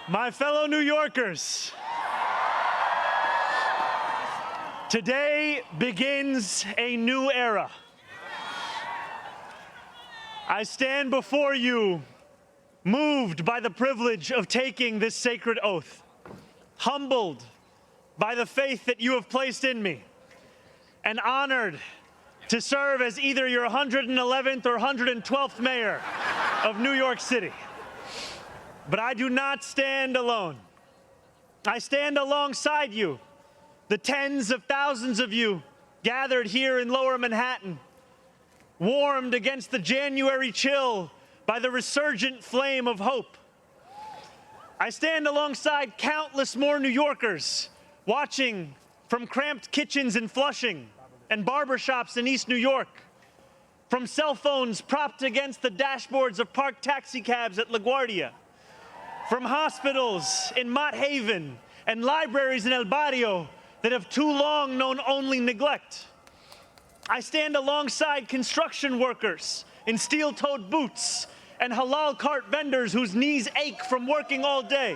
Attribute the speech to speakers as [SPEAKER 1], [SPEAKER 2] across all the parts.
[SPEAKER 1] My fellow New Yorkers, today begins a new era. I stand before you, moved by the privilege of taking this sacred oath, humbled by the faith that you have placed in me, and honored to serve as either your 111th or 112th mayor of New York City. But I do not stand alone. I stand alongside you, the tens of thousands of you gathered here in Lower Manhattan, warmed against the January chill by the resurgent flame of hope. I stand alongside countless more New Yorkers watching from cramped kitchens in Flushing and barbershops in East New York, from cell phones propped against the dashboards of parked taxicabs at LaGuardia, from hospitals in Mott Haven and libraries in El Barrio that have too long known only neglect. I stand alongside construction workers in steel-toed boots and halal cart vendors whose knees ache from working all day.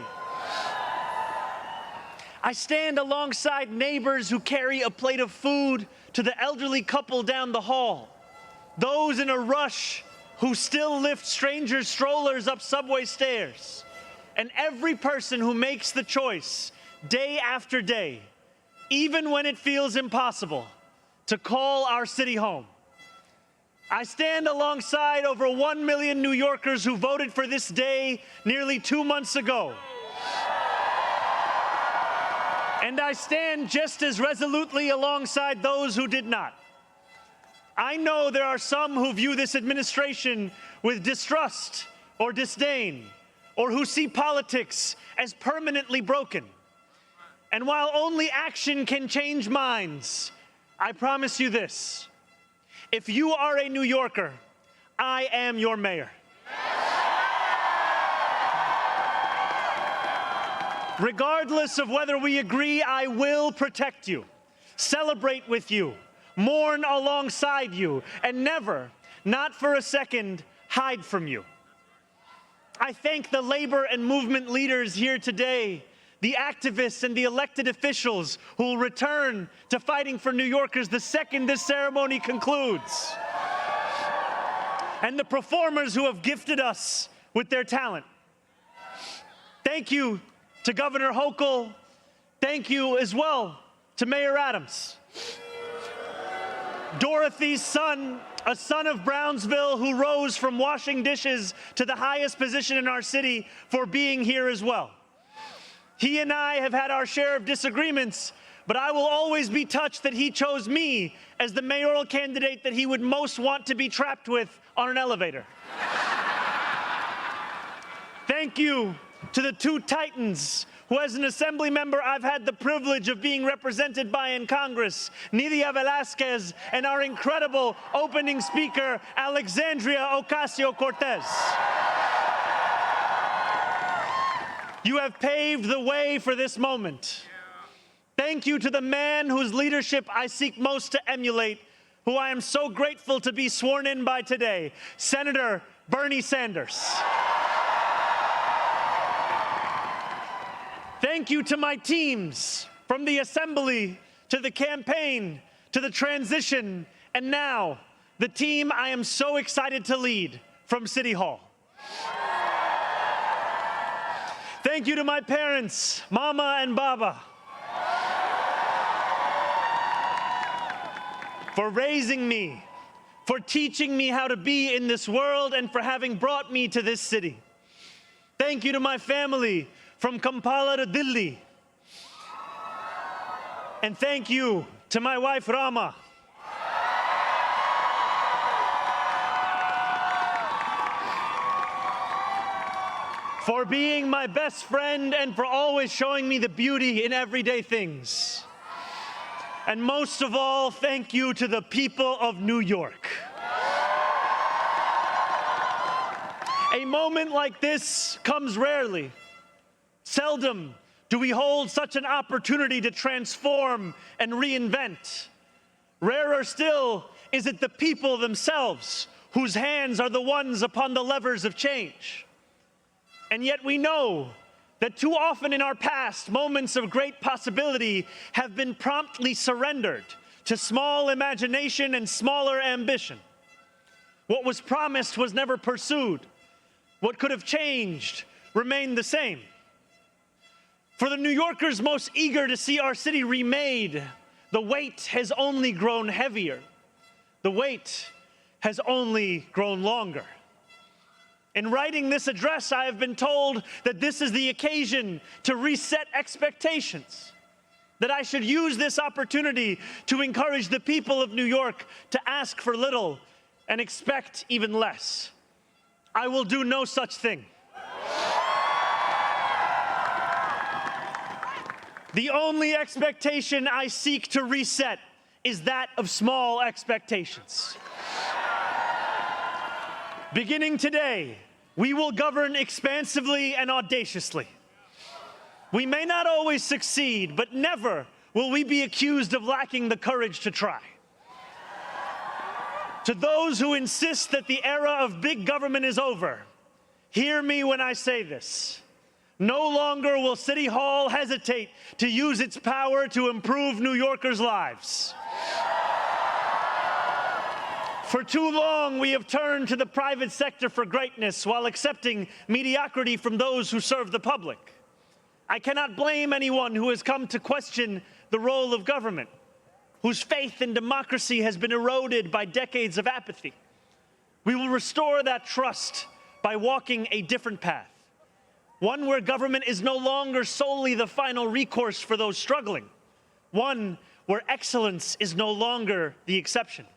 [SPEAKER 1] I stand alongside neighbors who carry a plate of food to the elderly couple down the hall, those in a rush who still lift strangers' strollers up subway stairs, and every person who makes the choice day after day, even when it feels impossible, to call our city home. I stand alongside over 1 million New Yorkers who voted for this day nearly 2 months ago. And I stand just as resolutely alongside those who did not. I know there are some who view this administration with distrust or disdain, or who see politics as permanently broken. And while only action can change minds, I promise you this: if you are a New Yorker, I am your mayor. Regardless of whether we agree, I will protect you, celebrate with you, mourn alongside you, and never, not for a second, hide from you. I thank the labor and movement leaders here today, the activists and the elected officials who will return to fighting for New Yorkers the second this ceremony concludes, and the performers who have gifted us with their talent. Thank you to Governor Hochul. Thank you as well to Mayor Adams. Dorothy's son, a son of Brownsville who rose from washing dishes to the highest position in our city, for being here as well. He and I have had our share of disagreements, but I will always be touched that he chose me as the mayoral candidate that he would most want to be trapped with on an elevator. Thank you to the two titans who, as an assembly member, I've had the privilege of being represented by in Congress, Nidia Velázquez and our incredible opening speaker, Alexandria Ocasio-Cortez. You have paved the way for this moment. Thank you to the man whose leadership I seek most to emulate, who I am so grateful to be sworn in by today, Senator Bernie Sanders. Thank you to my teams, from the assembly to the campaign to the transition, and now the team I am so excited to lead from City Hall. Thank you to my parents, Mama and Baba, for raising me, for teaching me how to be in this world, and for having brought me to this city. Thank you to my family, from Kampala to Delhi. And thank you to my wife, Rama. For being my best friend and for always showing me the beauty in everyday things. And most of all, thank you to the people of New York. A moment like this comes rarely. Seldom do we hold such an opportunity to transform and reinvent. Rarer still is it the people themselves whose hands are the ones upon the levers of change. And yet we know that too often in our past, moments of great possibility have been promptly surrendered to small imagination and smaller ambition. What was promised was never pursued. What could have changed remained the same. For the New Yorkers most eager to see our city remade, the weight has only grown heavier. The wait has only grown longer. In writing this address, I have been told that this is the occasion to reset expectations, that I should use this opportunity to encourage the people of New York to ask for little and expect even less. I will do no such thing. The only expectation I seek to reset is that of small expectations. Beginning today, we will govern expansively and audaciously. We may not always succeed, but never will we be accused of lacking the courage to try. To those who insist that the era of big government is over, hear me when I say this. No longer will City Hall hesitate to use its power to improve New Yorkers' lives. For too long, we have turned to the private sector for greatness while accepting mediocrity from those who serve the public. I cannot blame anyone who has come to question the role of government, whose faith in democracy has been eroded by decades of apathy. We will restore that trust by walking a different path, one where government is no longer solely the final recourse for those struggling, one where excellence is no longer the exception.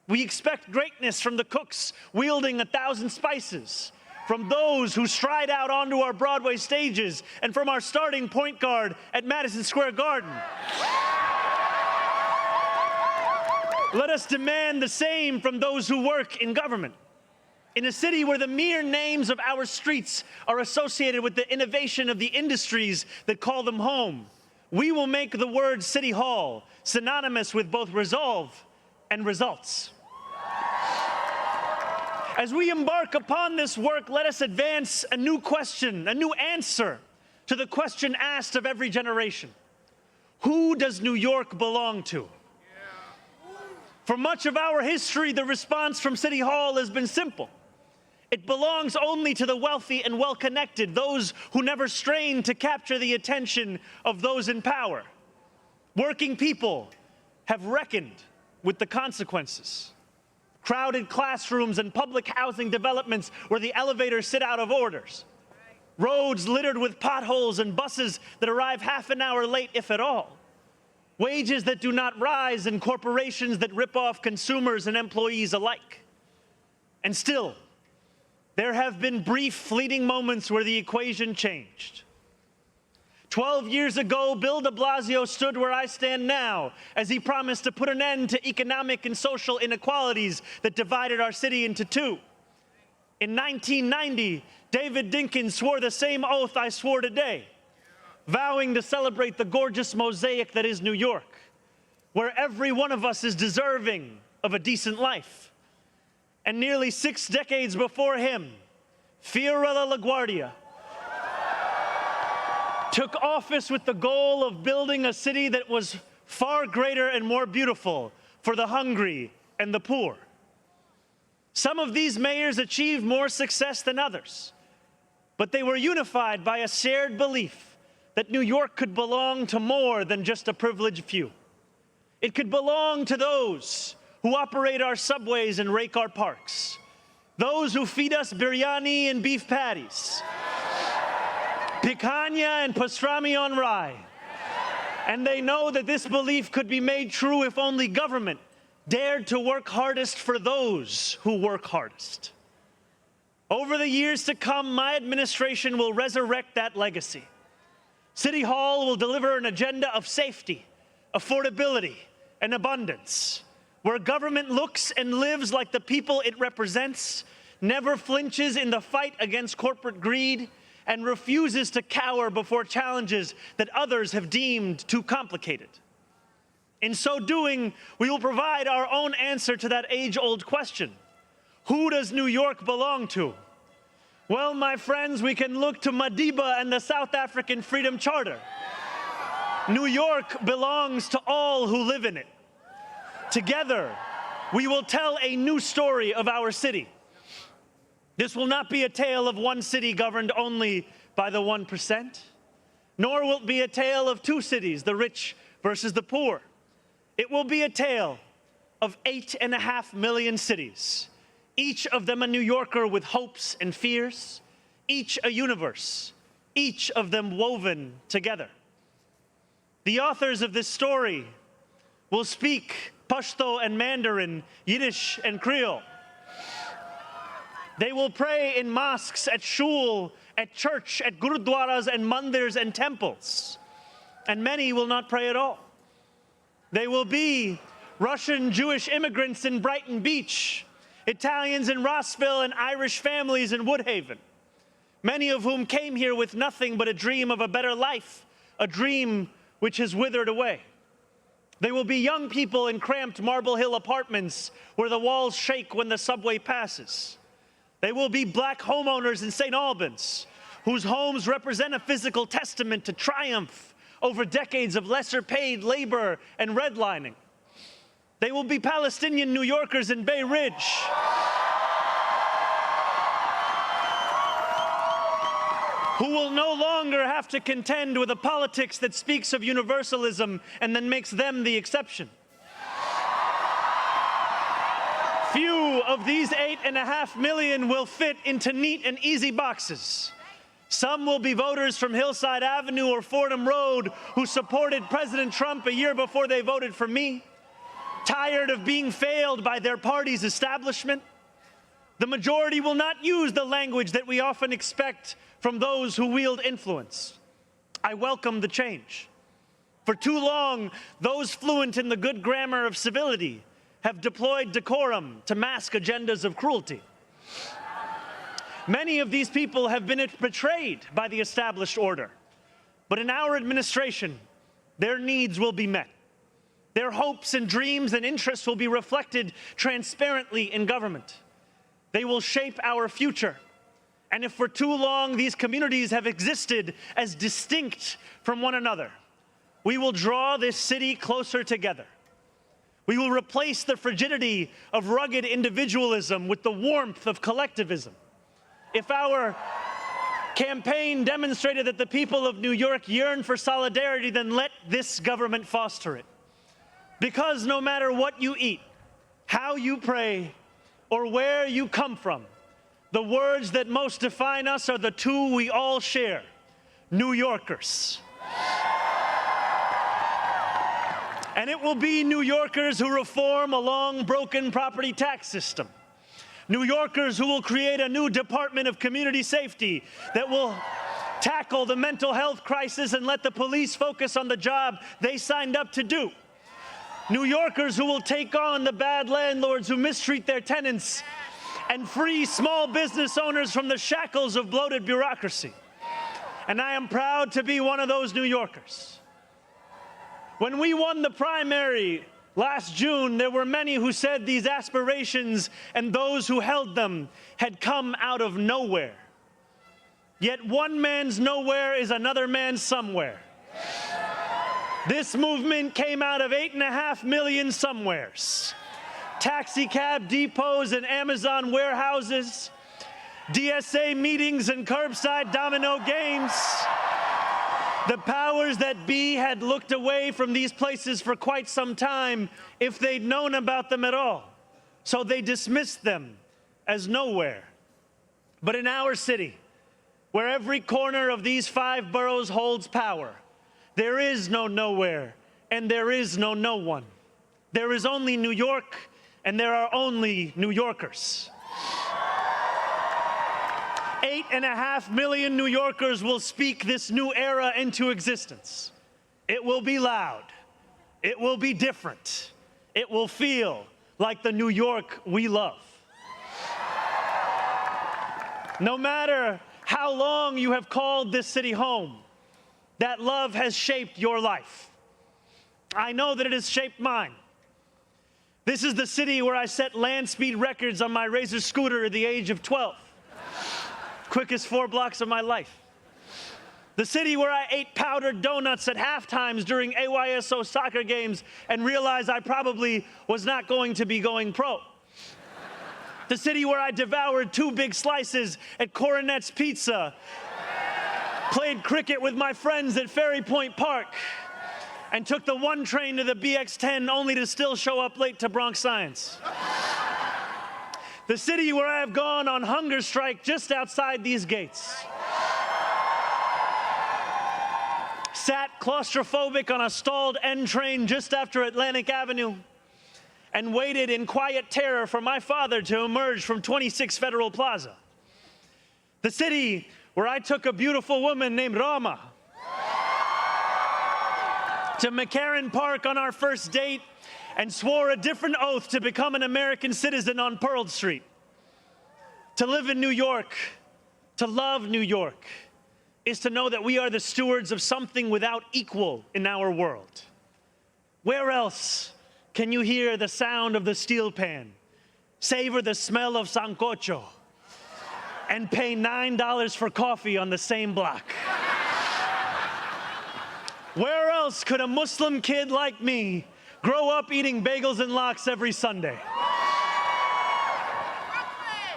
[SPEAKER 1] We expect greatness from the cooks wielding 1,000 spices, from those who stride out onto our Broadway stages, and from our starting point guard at Madison Square Garden. Let us demand the same from those who work in government. In a city where the mere names of our streets are associated with the innovation of the industries that call them home, we will make the word City Hall synonymous with both resolve and results. As we embark upon this work, let us advance a new question, a new answer to the question asked of every generation. Who does New York belong to? For much of our history, the response from City Hall has been simple. It belongs only to the wealthy and well-connected, those who never strain to capture the attention of those in power. Working people have reckoned with the consequences. Crowded classrooms and public housing developments where the elevators sit out of orders. Roads littered with potholes and buses that arrive half an hour late, if at all. Wages that do not rise and corporations that rip off consumers and employees alike. And still, there have been brief, fleeting moments where the equation changed. 12 years ago, Bill de Blasio stood where I stand now as he promised to put an end to economic and social inequalities that divided our city into two. In 1990, David Dinkins swore the same oath I swore today, vowing to celebrate the gorgeous mosaic that is New York, where every one of us is deserving of a decent life. And nearly 6 decades before him, Fiorella LaGuardia took office with the goal of building a city that was far greater and more beautiful for the hungry and the poor. Some of these mayors achieved more success than others, but they were unified by a shared belief that New York could belong to more than just a privileged few. It could belong to those who operate our subways and rake our parks, those who feed us biryani and beef patties, picanha and pastrami on rye. And they know that this belief could be made true if only government dared to work hardest for those who work hardest. Over the years to come, my administration will resurrect that legacy. City Hall will deliver an agenda of safety, affordability, and abundance, where government looks and lives like the people it represents, never flinches in the fight against corporate greed, and refuses to cower before challenges that others have deemed too complicated. In so doing, we will provide our own answer to that age-old question. Who does New York belong to? Well, my friends, we can look to Madiba and the South African Freedom Charter. New York belongs to all who live in it. Together, we will tell a new story of our city. This will not be a tale of one city governed only by the 1%, nor will it be a tale of two cities, the rich versus the poor. It will be a tale of 8.5 million cities, each of them a New Yorker with hopes and fears, each a universe, each of them woven together. The authors of this story will speak Pashto and Mandarin, Yiddish and Creole. They will pray in mosques, at shul, at church, at gurudwaras and mandirs and temples. And many will not pray at all. They will be Russian Jewish immigrants in Brighton Beach, Italians in Rossville, and Irish families in Woodhaven, many of whom came here with nothing but a dream of a better life, a dream which has withered away. They will be young people in cramped Marble Hill apartments where the walls shake when the subway passes. They will be black homeowners in St. Albans, whose homes represent a physical testament to triumph over decades of lesser-paid labor and redlining. They will be Palestinian New Yorkers in Bay Ridge, who will no longer have to contend with a politics that speaks of universalism and then makes them the exception. Few of these 8.5 million will fit into neat and easy boxes. Some will be voters from Hillside Avenue or Fordham Road who supported President Trump a year before they voted for me, tired of being failed by their party's establishment. The majority will not use the language that we often expect from those who wield influence. I welcome the change. For too long, those fluent in the good grammar of civility have deployed decorum to mask agendas of cruelty. Many of these people have been betrayed by the established order. But in our administration, their needs will be met. Their hopes and dreams and interests will be reflected transparently in government. They will shape our future. And if for too long these communities have existed as distinct from one another, we will draw this city closer together. We will replace the frigidity of rugged individualism with the warmth of collectivism. If our campaign demonstrated that the people of New York yearn for solidarity, then let this government foster it. Because no matter what you eat, how you pray, or where you come from, the words that most define us are the two we all share: New Yorkers. And it will be New Yorkers who reform a long broken property tax system. New Yorkers who will create a new Department of Community Safety that will tackle the mental health crisis and let the police focus on the job they signed up to do. New Yorkers who will take on the bad landlords who mistreat their tenants and free small business owners from the shackles of bloated bureaucracy. And I am proud to be one of those New Yorkers. When we won the primary last June, there were many who said these aspirations and those who held them had come out of nowhere. Yet one man's nowhere is another man's somewhere. This movement came out of 8.5 million somewheres. Taxi cab depots and Amazon warehouses, DSA meetings and curbside domino games. The powers that be had looked away from these places for quite some time if they'd known about them at all. So they dismissed them as nowhere. But in our city, where every corner of these 5 boroughs holds power, there is no nowhere and there is no no one. There is only New York and there are only New Yorkers. 8.5 million New Yorkers will speak this new era into existence. It will be loud. It will be different. It will feel like the New York we love. No matter how long you have called this city home, that love has shaped your life. I know that it has shaped mine. This is the city where I set land speed records on my Razor scooter at the age of 12. quickest 4 blocks of my life. The city where I ate powdered donuts at halftimes during AYSO soccer games and realized I probably was not going to be going pro. The city where I devoured 2 big slices at Coronet's Pizza, played cricket with my friends at Ferry Point Park, and took the 1 train to the BX10 only to still show up late to Bronx Science. The city where I have gone on hunger strike just outside these gates. Sat claustrophobic on a stalled N train just after Atlantic Avenue and waited in quiet terror for my father to emerge from 26 Federal Plaza. The city where I took a beautiful woman named Rama to McCarran Park on our first date and swore a different oath to become an American citizen on Pearl Street. To live in New York, to love New York, is to know that we are the stewards of something without equal in our world. Where else can you hear the sound of the steel pan, savor the smell of sancocho, and pay $9 for coffee on the same block? Where else could a Muslim kid like me grow up eating bagels and lox every Sunday?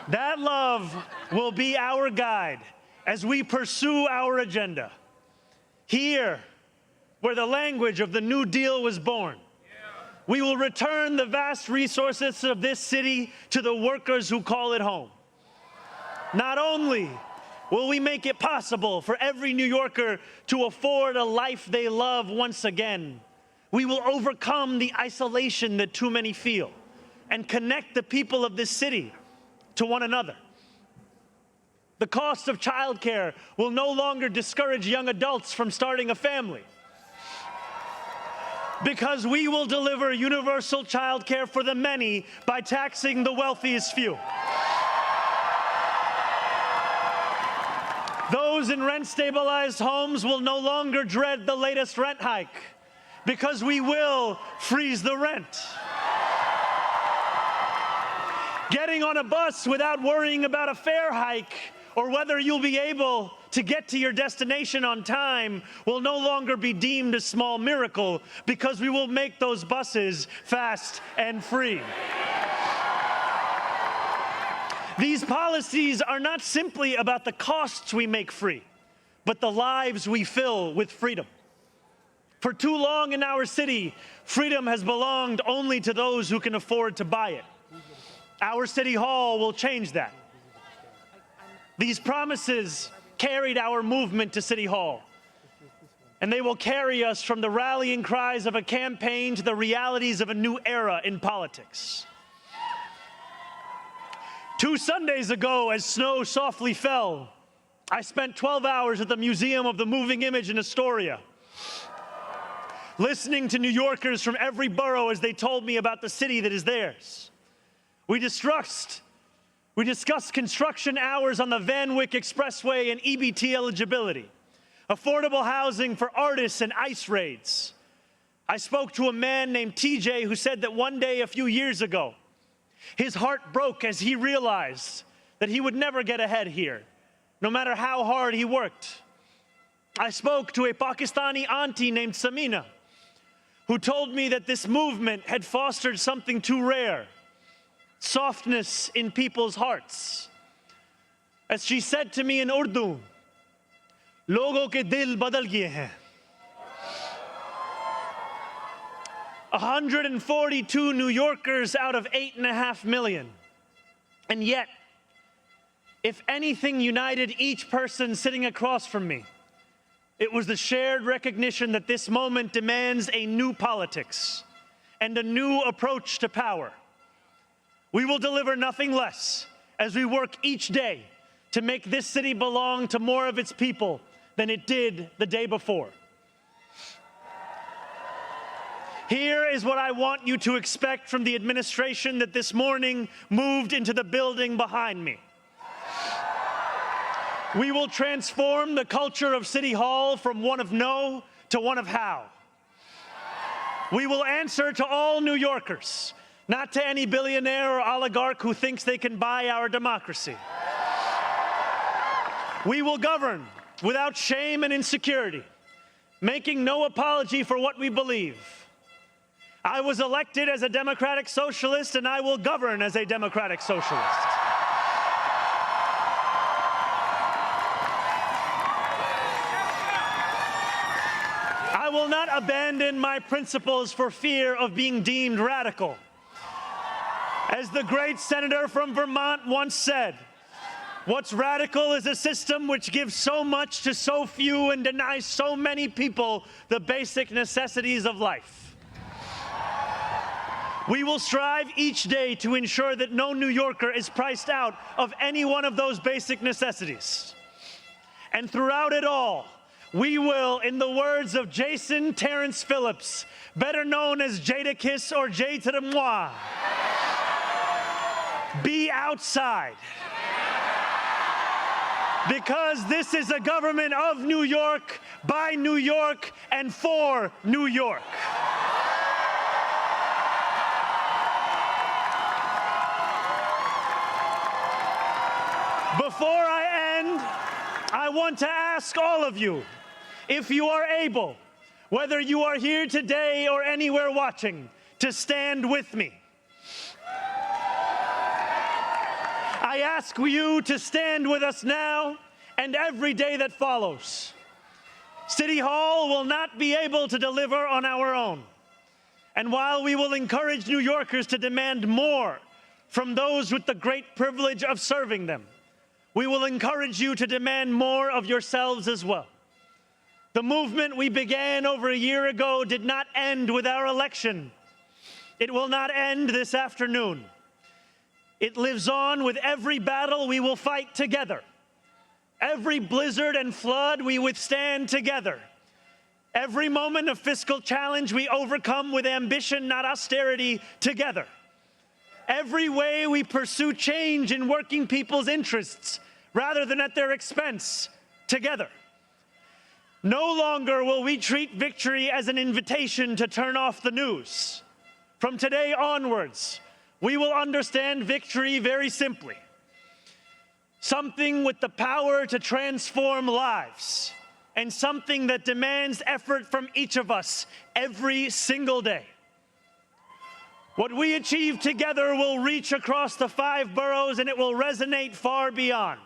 [SPEAKER 1] That love will be our guide as we pursue our agenda. Here, where the language of the New Deal was born, we will return the vast resources of this city to the workers who call it home. Not only will we make it possible for every New Yorker to afford a life they love once again, we will overcome the isolation that too many feel and connect the people of this city to one another. The cost of childcare will no longer discourage young adults from starting a family, because we will deliver universal childcare for the many by taxing the wealthiest few. Those in rent-stabilized homes will no longer dread the latest rent hike, because we will freeze the rent. Getting on a bus without worrying about a fare hike or whether you'll be able to get to your destination on time will no longer be deemed a small miracle, because we will make those buses fast and free. These policies are not simply about the costs we make free, but the lives we fill with freedom. For too long in our city, freedom has belonged only to those who can afford to buy it. Our city hall will change that. These promises carried our movement to City Hall, and they will carry us from the rallying cries of a campaign to the realities of a new era in politics. 2 Sundays ago, as snow softly fell, I spent 12 hours at the Museum of the Moving Image in Astoria, listening to New Yorkers from every borough as they told me about the city that is theirs. We discussed construction hours on the Van Wyck Expressway and EBT eligibility, affordable housing for artists and ICE raids. I spoke to a man named TJ who said that one day a few years ago, his heart broke as he realized that he would never get ahead here, no matter how hard he worked. I spoke to a Pakistani auntie named Samina, who told me that this movement had fostered something too rare: softness in people's hearts. As she said to me in Urdu, "Logo ke dil badal gaye hain." 142 New Yorkers out of 8.5 million. And yet, if anything united each person sitting across from me, it was the shared recognition that this moment demands a new politics and a new approach to power. We will deliver nothing less as we work each day to make this city belong to more of its people than it did the day before. Here is what I want you to expect from the administration that this morning moved into the building behind me. We will transform the culture of City Hall from one of no to one of how. We will answer to all New Yorkers, not to any billionaire or oligarch who thinks they can buy our democracy. We will govern without shame and insecurity, making no apology for what we believe. I was elected as a democratic socialist, and I will govern as a democratic socialist. I will not abandon my principles for fear of being deemed radical. As the great senator from Vermont once said, what's radical is a system which gives so much to so few and denies so many people the basic necessities of life. We will strive each day to ensure that no New Yorker is priced out of any one of those basic necessities. And throughout it all, we will, in the words of Jason Terrence Phillips, better known as Jadakiss or Jay to the moi, be outside. Because this is a government of New York, by New York, and for New York. Before I end, I want to ask all of you, if you are able, whether you are here today or anywhere watching, to stand with me. I ask you to stand with us now and every day that follows. City Hall will not be able to deliver on our own. And while we will encourage New Yorkers to demand more from those with the great privilege of serving them, we will encourage you to demand more of yourselves as well. The movement we began over a year ago did not end with our election. It will not end this afternoon. It lives on with every battle we will fight together, every blizzard and flood we withstand together, every moment of fiscal challenge we overcome with ambition, not austerity, together, every way we pursue change in working people's interests rather than at their expense, together. No longer will we treat victory as an invitation to turn off the news. From today onwards, we will understand victory very simply. Something with the power to transform lives, and something that demands effort from each of us every single day. What we achieve together will reach across the 5 boroughs, and it will resonate far beyond.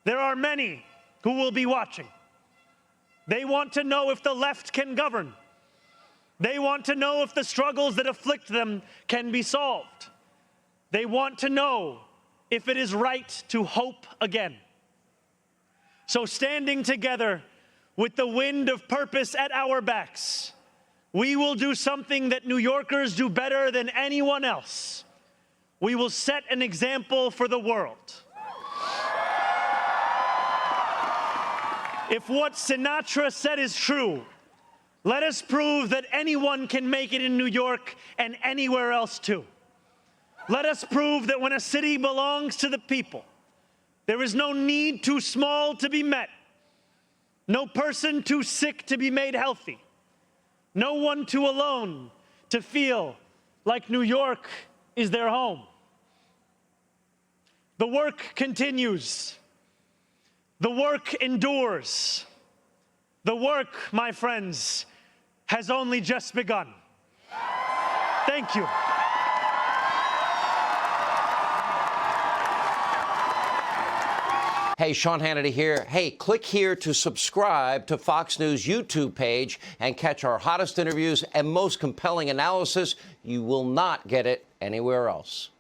[SPEAKER 1] There are many who will be watching. They want to know if the left can govern. They want to know if the struggles that afflict them can be solved. They want to know if it is right to hope again. So standing together with the wind of purpose at our backs, we will do something that New Yorkers do better than anyone else. We will set an example for the world. If what Sinatra said is true, let us prove that anyone can make it in New York and anywhere else too. Let us prove that when a city belongs to the people, there is no need too small to be met, no person too sick to be made healthy, no one too alone to feel like New York is their home. The work continues. The work endures. The work, my friends, has only just begun. Thank you.
[SPEAKER 2] Hey, Sean Hannity here. Hey, click here to subscribe to Fox News YouTube page and catch our hottest interviews and most compelling analysis. You will not get it anywhere else.